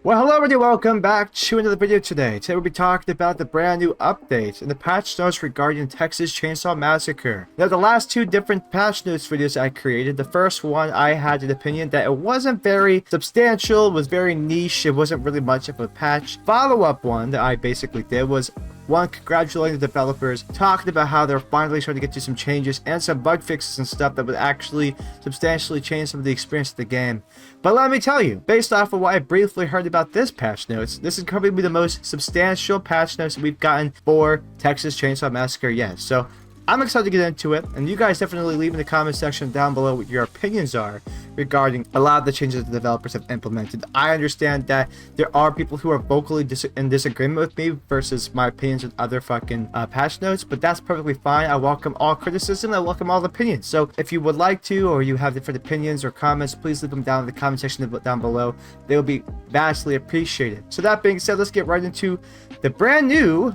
Well, hello everybody, welcome back to another video today. Today we'll be talking about the brand new update and the patch notes regarding Texas Chainsaw Massacre. Now, the last two different patch notes videos I created, the first one I had an opinion that it wasn't very substantial, was very niche, it wasn't really much of a patch. Follow-up one that I basically did was one, congratulating the developers, talking about how they're finally starting to get to some changes and some bug fixes and stuff that would actually substantially change some of the experience of the game. But let me tell you, based off of what I briefly heard about this patch notes, this is probably the most substantial patch notes that we've gotten for Texas Chainsaw Massacre yet. So I'm excited to get into it, and you guys definitely leave in the comment section down below what your opinions are regarding a lot of the changes the developers have implemented. I understand that there are people who are vocally in disagreement with me versus my opinions with other fucking patch notes, but that's perfectly fine. I welcome all criticism, I welcome all opinions. So if you would like to, or you have different opinions or comments, please leave them down in the comment section down below. They will be vastly appreciated. So that being said, let's get right into the brand new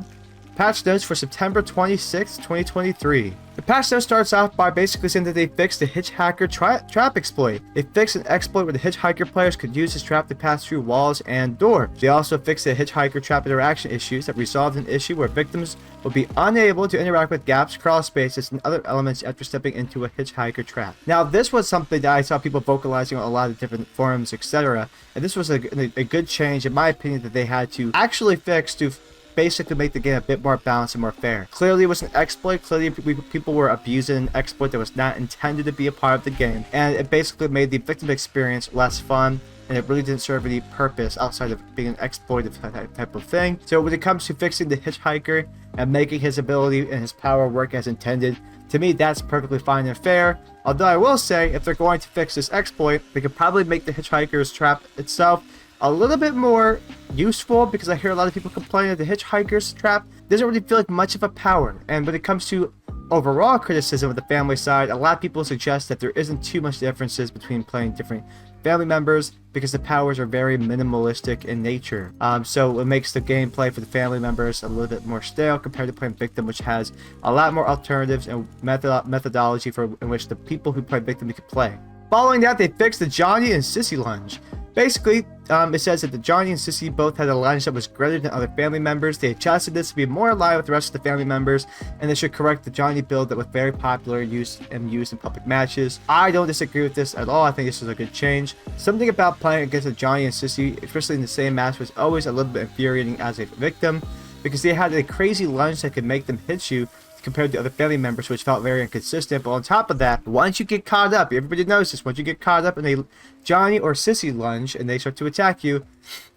patch notes for September 26th, 2023. The patch note starts off by basically saying that they fixed the Hitchhiker trap exploit. They fixed an exploit where the Hitchhiker players could use this trap to pass through walls and doors. They also fixed the Hitchhiker trap interaction issues that resolved an issue where victims would be unable to interact with gaps, crawl spaces, and other elements after stepping into a Hitchhiker trap. Now, this was something that I saw people vocalizing on a lot of different forums, etc. And this was a good change, in my opinion, that they had to actually fix to basically make the game a bit more balanced and more fair. Clearly it was an exploit, clearly people were abusing an exploit that was not intended to be a part of the game, and it basically made the victim experience less fun, and it really didn't serve any purpose outside of being an exploitive type of thing. So when it comes to fixing the Hitchhiker and making his ability and his power work as intended, to me that's perfectly fine and fair. Although I will say, if they're going to fix this exploit, they could probably make the Hitchhiker's trap itself a little bit more useful, because I hear a lot of people complain that the Hitchhiker's trap doesn't really feel like much of a power. And when it comes to overall criticism of the family side, a lot of people suggest that there isn't too much differences between playing different family members, because the powers are very minimalistic in nature. So it makes the gameplay for the family members a little bit more stale compared to playing Victim, which has a lot more alternatives and methodology in which the people who play Victim can play. Following that, they fixed the Johnny and Sissy lunge. Basically, it says that the Johnny and Sissy both had a lunge that was greater than other family members. They adjusted this to be more aligned with the rest of the family members, and they should correct the Johnny build that was very popular used in public matches. I don't disagree with this at all. I think this is a good change. Something about playing against a Johnny and Sissy, especially in the same match, was always a little bit infuriating as a victim, because they had a crazy lunge that could make them hit you compared to other family members, which felt very inconsistent. But on top of that, once you get caught up, everybody knows this, once you get caught up in a Johnny or Sissy lunge and they start to attack you,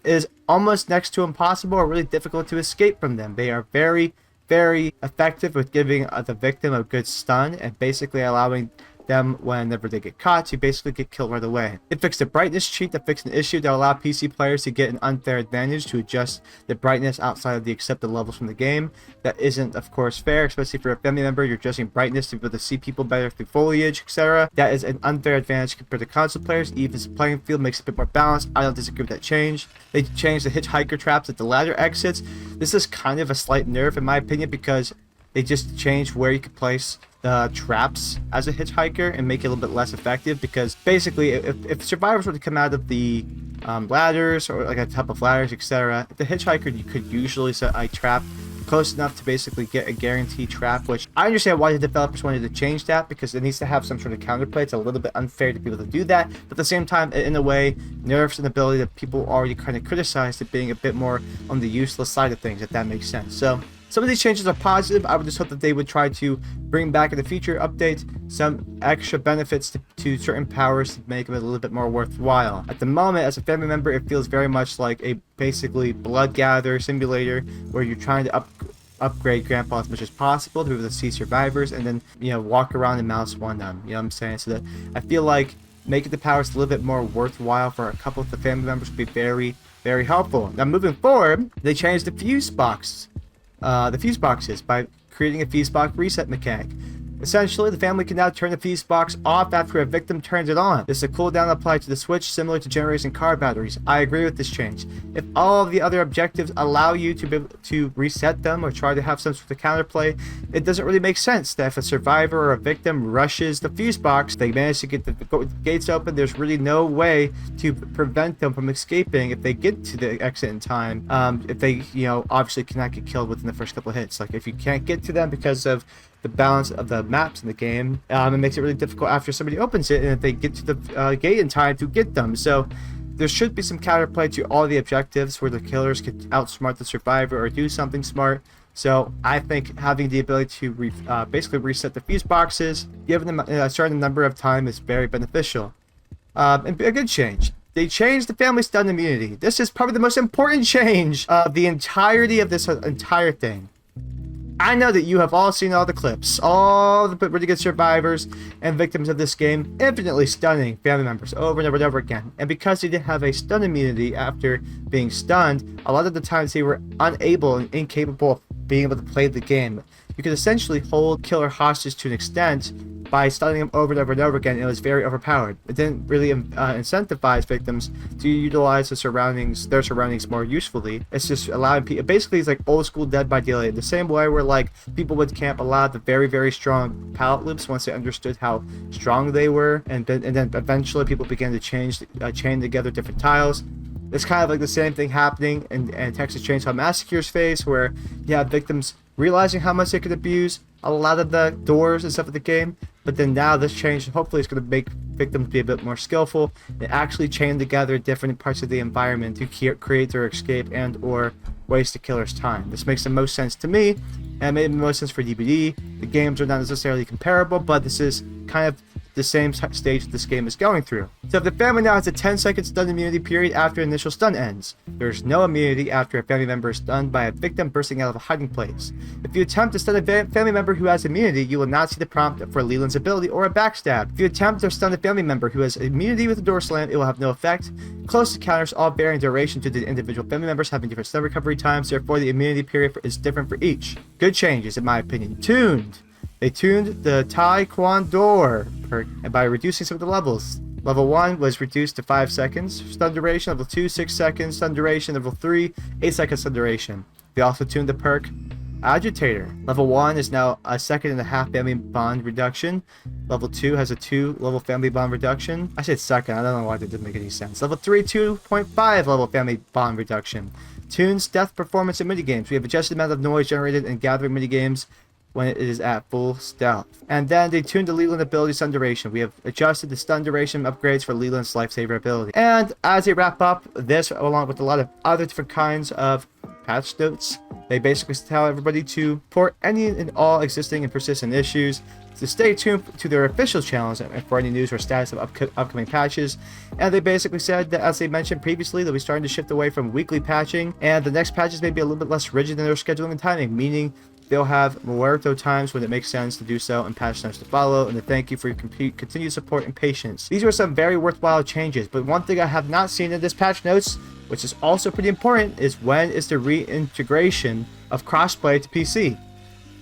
it is almost next to impossible or really difficult to escape from them. They are very, very effective with giving the victim a good stun and basically allowing them, whenever they get caught, to basically get killed right away. It fixed the brightness cheat that fixed an issue that allowed PC players to get an unfair advantage to adjust the brightness outside of the accepted levels from the game. That isn't, of course, fair, especially for a family member. You're adjusting brightness to be able to see people better through foliage, etc. That is an unfair advantage compared to console players. Even the playing field makes it a bit more balanced. I don't disagree with that change. They changed the Hitchhiker traps at the ladder exits. This is kind of a slight nerf, in my opinion, because they just changed where you could place the traps as a Hitchhiker and make it a little bit less effective, because basically if survivors were to come out of the ladders or like a top of ladders, etc., the Hitchhiker, you could usually set a trap close enough to basically get a guaranteed trap, which I understand why the developers wanted to change that, because it needs to have some sort of counterplay. It's a little bit unfair to be able to do that, but at the same time, in a way, nerfs an ability that people already kind of criticized it being a bit more on the useless side of things, if that makes sense. So some of these changes are positive. I would just hope that they would try to bring back in the future updates some extra benefits to certain powers to make them a little bit more worthwhile. At the moment, as a family member, it feels very much like a basically blood gather simulator where you're trying to upgrade Grandpa as much as possible to be able to see survivors and then, walk around and mouse one them. You know what I'm saying? So that I feel like making the powers a little bit more worthwhile for a couple of the family members would be very, very helpful. Now, moving forward, they changed the fuse boxes by creating a fuse box reset mechanic. Essentially, the family can now turn the fuse box off after a victim turns it on. This is a cooldown applied to the switch, similar to generators and car batteries. I agree with this change. If all of the other objectives allow you to be able to reset them or try to have some sort of counterplay, it doesn't really make sense that if a survivor or a victim rushes the fuse box, they manage to get the gates open, there's really no way to prevent them from escaping if they get to the exit in time. If they, obviously cannot get killed within the first couple of hits. Like, if you can't get to them because of the balance of the maps in the game, it makes it really difficult after somebody opens it and if they get to the gate in time to get them. So there should be some counterplay to all the objectives where the killers could outsmart the survivor or do something smart. So I think having the ability to basically reset the fuse boxes, given them a certain number of time, is very beneficial. And a good change. They changed the family stun immunity. This is probably the most important change of the entirety of this entire thing. I know that you have all seen all the clips, all the really good survivors and victims of this game infinitely stunning family members over and over and over again. And because they didn't have a stun immunity after being stunned, a lot of the times they were unable and incapable of being able to play the game. You could essentially hold killer hostage to an extent by stunning them over and over and over again. It was very overpowered. It didn't really incentivize victims to utilize their surroundings more usefully. It's just allowing people, basically it's like old school Dead by Daylight, the same way where like people would camp a lot of the very, very strong pallet loops once they understood how strong they were, and then eventually people began to chain together different tiles. It's kind of like the same thing happening in Texas Chainsaw Massacre's phase, where you have victims realizing how much they could abuse a lot of the doors and stuff of the game, but then now this change hopefully is going to make victims be a bit more skillful and actually chain together different parts of the environment to create their escape and or waste the killer's time. This makes the most sense to me, and it made the most sense for DBD. The games are not necessarily comparable, but this is kind of the same stage that this game is going through. So if the family now has a 10-second stun immunity period after initial stun ends, there's no immunity after a family member is stunned by a victim bursting out of a hiding place. If you attempt to stun a family member who has immunity, you will not see the prompt for Leland's ability or a backstab. If you attempt to stun a family member who has immunity with a door slam, it will have no effect. Close encounters all vary in duration due to the individual family members having different stun recovery times, therefore the immunity period is different for each. Good changes in my opinion. Tuned. They tuned the Taekwondo perk by reducing some of the levels. Level 1 was reduced to 5 seconds stun duration, level 2 6 seconds stun duration, level 3 8 seconds stun duration. They also tuned the perk Agitator. Level 1 is now a 1.5 family bond reduction. Level 2 has a 2 level family bond reduction. I said second, I don't know why that didn't make any sense. Level 3 2.5 level family bond reduction. Tunes death performance and minigames. We have adjusted the amount of noise generated in gathering minigames when it is at full stealth. And then they tuned the Leland ability stun duration. We have adjusted the stun duration upgrades for Leland's lifesaver ability. And as they wrap up this, along with a lot of other different kinds of patch notes, they basically tell everybody to report any and all existing and persistent issues, to stay tuned to their official channels for any news or status of upcoming patches. And they basically said that, as they mentioned previously, they'll be starting to shift away from weekly patching, and the next patches may be a little bit less rigid in their scheduling and timing, meaning they'll have muerto times when it makes sense to do so and patch times to follow, and to thank you for your continued support and patience. These were some very worthwhile changes, but one thing I have not seen in this patch notes, which is also pretty important, is when is the reintegration of crossplay to PC.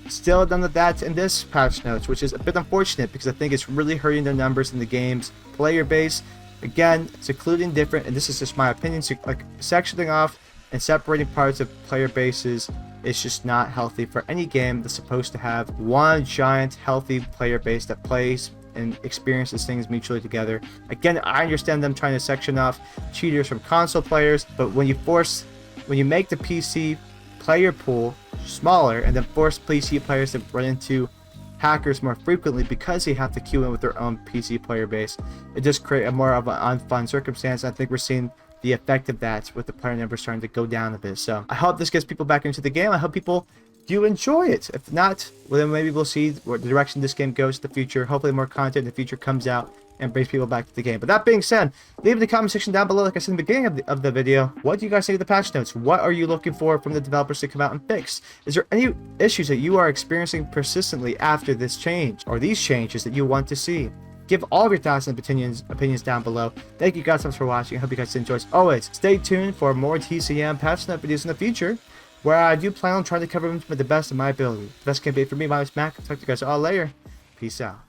Still none of that in this patch notes, which is a bit unfortunate because I think it's really hurting the numbers in the game's player base. Again, secluding different, and this is just my opinion, like sectioning off and separating parts of player bases is just not healthy for any game that's supposed to have one giant healthy player base that plays and experiences things mutually together. Again, I understand them trying to section off cheaters from console players, but when you make the PC player pool smaller and then force PC players to run into hackers more frequently because they have to queue in with their own PC player base, it just creates a more of an unfun circumstance. I think we're seeing the effect of that with the player numbers starting to go down a bit. So I hope this gets people back into the game. I hope people do enjoy it. If not, well, then maybe we'll see what the direction this game goes in the future. Hopefully more content in the future comes out and brings people back to the game. But that being said, leave in the comment section down below, like I said in the beginning of the video, what do you guys think of the patch notes? What are you looking for from the developers to come out and fix? Is there any issues that you are experiencing persistently after this change, or these changes that you want to see? Give all of your thoughts and opinions down below. Thank you guys so much for watching. I hope you guys enjoyed. As always, stay tuned for more TCM patch note videos in the future, where I do plan on trying to cover them to the best of my ability. The best can be for me. My name is Mac. I'll talk to you guys all later. Peace out.